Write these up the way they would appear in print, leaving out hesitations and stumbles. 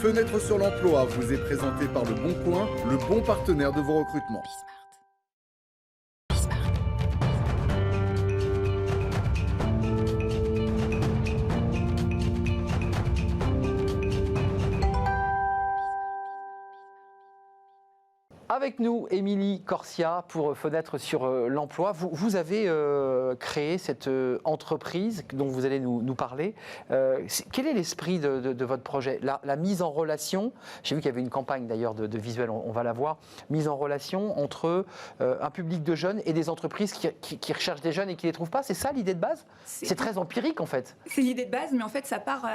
Fenêtre sur l'emploi vous est présenté par Le Bon Coin, le bon partenaire de vos recrutements. Avec nous, Émilie Corsia pour Fenêtre sur l'emploi. Vous avez créé cette entreprise dont vous allez nous parler. Quel est l'esprit de votre projet ? La mise en relation, j'ai vu qu'il y avait une campagne d'ailleurs de visuel, on va la voir, mise en relation entre un public de jeunes et des entreprises qui recherchent des jeunes et qui ne les trouvent pas. C'est ça l'idée de base ? C'est très empirique en fait. C'est l'idée de base, mais en fait ça part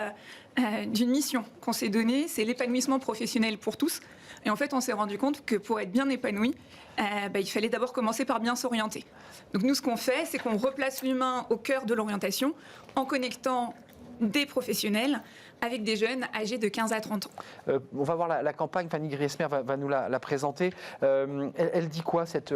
d'une mission qu'on s'est donnée, c'est l'épanouissement professionnel pour tous. Et en fait, on s'est rendu compte que pour être bien épanoui, il fallait d'abord commencer par bien s'orienter. Donc nous, ce qu'on fait, c'est qu'on replace l'humain au cœur de l'orientation en connectant des professionnels avec des jeunes âgés de 15 à 30 ans. On va voir la campagne, Fanny Griesmer va nous la présenter. Elle dit quoi cette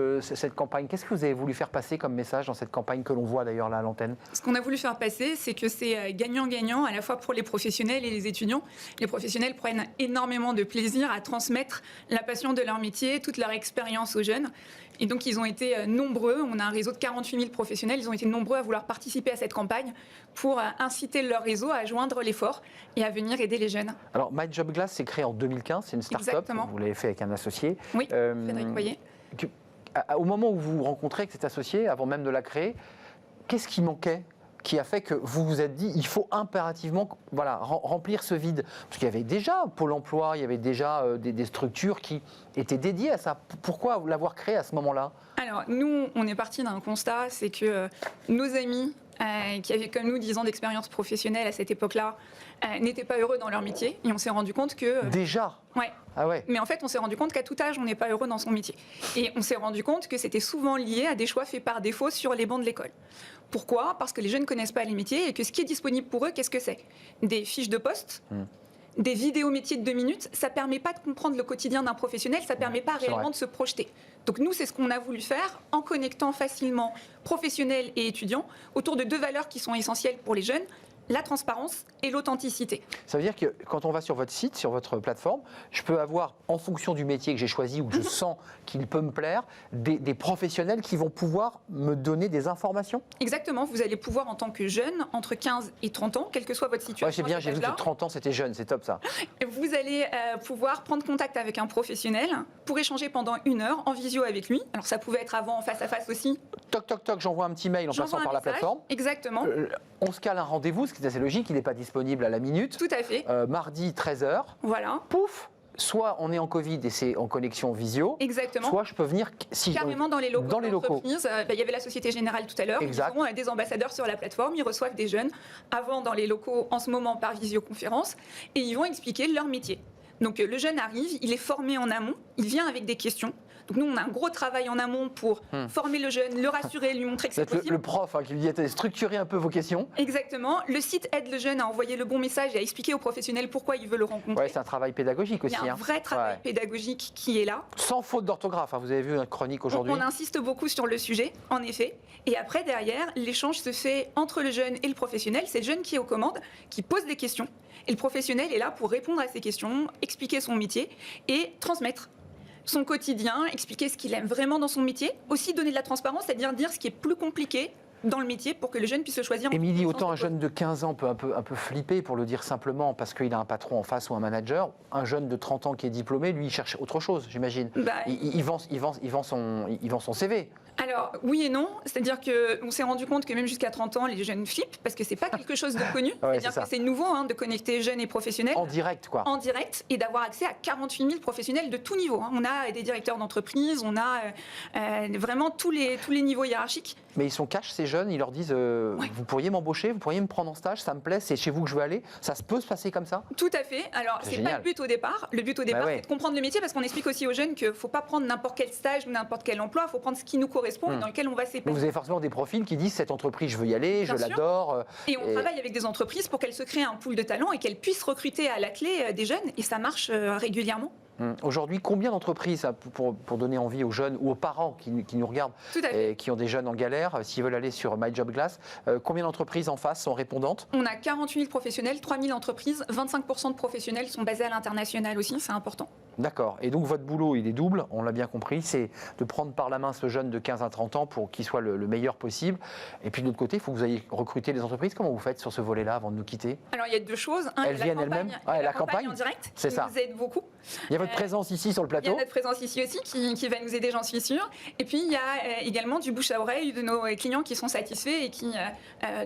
campagne ? Qu'est-ce que vous avez voulu faire passer comme message dans cette campagne que l'on voit d'ailleurs là à l'antenne ? Ce qu'on a voulu faire passer, c'est que c'est gagnant-gagnant à la fois pour les professionnels et les étudiants. Les professionnels prennent énormément de plaisir à transmettre la passion de leur métier, toute leur expérience aux jeunes. Et donc, ils ont été nombreux. On a un réseau de 48 000 professionnels. Ils ont été nombreux à vouloir participer à cette campagne pour inciter leur réseau à joindre l'effort et à venir aider les jeunes. Alors, My Job Glass, c'est créé en 2015. C'est une start-up. Exactement. Vous l'avez fait avec un associé. Oui, Frédéric Poyer. Au moment où vous vous rencontrez avec cet associé, avant même de la créer, qu'est-ce qui manquait ? Qui a fait que vous vous êtes dit il faut impérativement remplir ce vide. Parce qu'il y avait déjà Pôle emploi, il y avait déjà des structures qui étaient dédiées à ça. Pourquoi l'avoir créé à ce moment-là ? Alors, nous, on est parti d'un constat, c'est que nos amis qui avaient comme nous 10 ans d'expérience professionnelle à cette époque-là, n'étaient pas heureux dans leur métier. Et on s'est rendu compte que... Déjà ? Ouais. Ah ouais. Mais en fait, on s'est rendu compte qu'à tout âge, on n'est pas heureux dans son métier. Et on s'est rendu compte que c'était souvent lié à des choix faits par défaut sur les bancs de l'école. Pourquoi ? Parce que les jeunes ne connaissent pas les métiers et que ce qui est disponible pour eux, qu'est-ce que c'est ? Des fiches de poste, des vidéos métiers de 2 minutes, ça ne permet pas de comprendre le quotidien d'un professionnel, ça ne permet pas réellement de se projeter. Donc nous, c'est ce qu'on a voulu faire en connectant facilement professionnels et étudiants autour de 2 valeurs qui sont essentielles pour les jeunes, la transparence et l'authenticité. Ça veut dire que quand on va sur votre site, sur votre plateforme, je peux avoir, en fonction du métier que j'ai choisi ou que je sens qu'il peut me plaire, des professionnels qui vont pouvoir me donner des informations ? Exactement, vous allez pouvoir en tant que jeune, entre 15 et 30 ans, quelle que soit votre situation. Ouais, c'est bien, j'ai vu que 30 ans c'était jeune, c'est top ça. Vous allez pouvoir prendre contact avec un professionnel pour échanger pendant 1 heure en visio avec lui. Alors ça pouvait être avant en face à face aussi. Toc toc toc, j'envoie un petit mail en passant par la plateforme. Exactement. On se cale un rendez-vous, ce qui est assez logique, il n'est pas disponible à la minute. Tout à fait. Mardi 13h. Voilà. Pouf. Soit on est en Covid et c'est en connexion visio. Exactement. Soit je peux venir carrément dans les locaux. Dans les locaux. Il y avait la Société Générale tout à l'heure. Ils auront des ambassadeurs sur la plateforme. Ils reçoivent des jeunes avant dans les locaux en ce moment par visioconférence et ils vont expliquer leur métier. Donc le jeune arrive, il est formé en amont, il vient avec des questions. Donc nous, on a un gros travail en amont pour former le jeune, le rassurer, lui montrer que c'est possible. Le prof qui lui dit structurer un peu vos questions. Exactement. Le site aide le jeune à envoyer le bon message et à expliquer au professionnel pourquoi il veut le rencontrer. Ouais, c'est un travail pédagogique aussi. Il y a un vrai travail pédagogique qui est là. Sans faute d'orthographe, vous avez vu une chronique aujourd'hui. On insiste beaucoup sur le sujet, en effet. Et après, derrière, l'échange se fait entre le jeune et le professionnel. C'est le jeune qui est aux commandes, qui pose des questions. Et le professionnel est là pour répondre à ces questions, expliquer son métier et transmettre son quotidien, expliquer ce qu'il aime vraiment dans son métier, aussi donner de la transparence, c'est-à-dire dire ce qui est plus compliqué dans le métier pour que le jeune puisse le choisir. Émilie, autant un jeune de 15 ans peut un peu flipper, pour le dire simplement, parce qu'il a un patron en face ou un manager. Un jeune de 30 ans qui est diplômé, lui, il cherche autre chose, j'imagine. Il vend son CV. Alors, oui et non. C'est-à-dire qu'on s'est rendu compte que même jusqu'à 30 ans, les jeunes flippent, parce que c'est pas quelque chose de connu. C'est-à-dire que c'est nouveau de connecter jeunes et professionnels. En direct, quoi. En direct, et d'avoir accès à 48 000 professionnels de tout niveau. On a des directeurs d'entreprise, on a vraiment tous les niveaux hiérarchiques. Mais ils sont cash, ces jeunes, ils leur disent vous pourriez m'embaucher, vous pourriez me prendre en stage, ça me plaît, c'est chez vous que je veux aller. Ça peut se passer comme ça ? Tout à fait. Alors, c'est pas le but au départ. Le but au départ, c'est de comprendre le métier, parce qu'on explique aussi aux jeunes qu'il ne faut pas prendre n'importe quel stage ou n'importe quel emploi, il faut prendre ce qui nous correspond correspond et dans lequel on va Donc s'épanouir. vous avez forcément des profils qui disent cette entreprise, je veux y aller, Bien je sûr. l'adore. Et on travaille avec des entreprises pour qu'elles se créent un pool de talents et qu'elles puissent recruter à la clé des jeunes. Et ça marche régulièrement. Aujourd'hui, combien d'entreprises, pour donner envie aux jeunes ou aux parents qui nous regardent Tout à fait. et qui ont des jeunes en galère, s'ils veulent aller sur My Job Glass, combien d'entreprises en face sont répondantes? On a 48 000 professionnels, 3 000 entreprises, 25% de professionnels sont basés à l'international aussi, c'est important. D'accord. Et donc votre boulot, il est double, on l'a bien compris, c'est de prendre par la main ce jeune de 15 à 30 ans pour qu'il soit le meilleur possible. Et puis de l'autre côté, il faut que vous ayez recruté les entreprises. Comment vous faites sur ce volet-là avant de nous quitter? Alors il y a deux choses. Un, Elles il y a viennent la campagne, elles-mêmes? Ouais, la campagne en direct, c'est qui ça. nous aide beaucoup. Il y a votre présence ici sur le Il y a plateau. notre présence ici aussi qui va nous aider, j'en suis sûre. Et puis il y a également du bouche à oreille de nos clients qui sont satisfaits et qui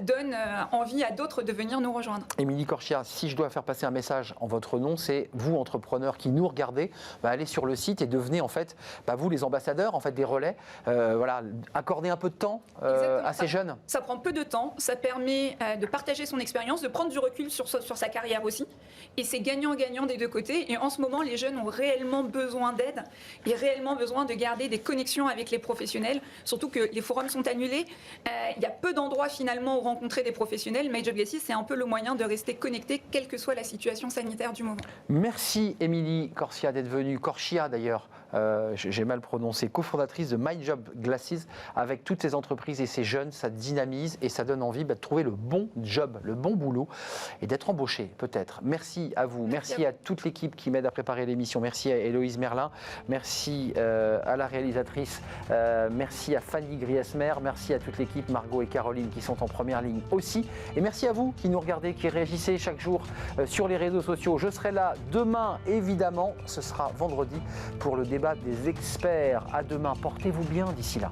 donnent envie à d'autres de venir nous rejoindre. Émilie Corchia, si je dois faire passer un message en votre nom, c'est vous, entrepreneurs qui nous regardez, allez sur le site et devenez en fait, vous les ambassadeurs, en fait des relais. Voilà, accordez un peu de temps à ces jeunes. Ça prend peu de temps, ça permet de partager son expérience, de prendre du recul sur sa carrière aussi. Et c'est gagnant-gagnant des deux côtés. Et en ce moment, les jeunes ont réellement besoin d'aide et réellement besoin de garder des connexions avec les professionnels. Surtout que les forums sont annulés. Il y a peu d'endroits finalement où rencontrer des professionnels. My Job Glass, c'est un peu le moyen de rester connecté, quelle que soit la situation sanitaire du moment. Merci Émilie Corchia d'être venue. Corchia d'ailleurs, j'ai mal prononcé, cofondatrice de My Job Glasses. Avec toutes ces entreprises et ces jeunes, ça dynamise et ça donne envie de trouver le bon job, le bon boulot et d'être embauché peut-être. Merci à vous, merci à toute l'équipe qui m'aide à préparer l'émission. Merci à Héloïse Merlin, merci à la réalisatrice, merci à Fanny Griesmer, merci à toute l'équipe, Margot et Caroline qui sont en première ligne aussi. Et merci à vous qui nous regardez, qui réagissez chaque jour sur les réseaux sociaux. Je serai là demain évidemment, ce sera vendredi pour le débat des experts. À demain, portez-vous bien d'ici là.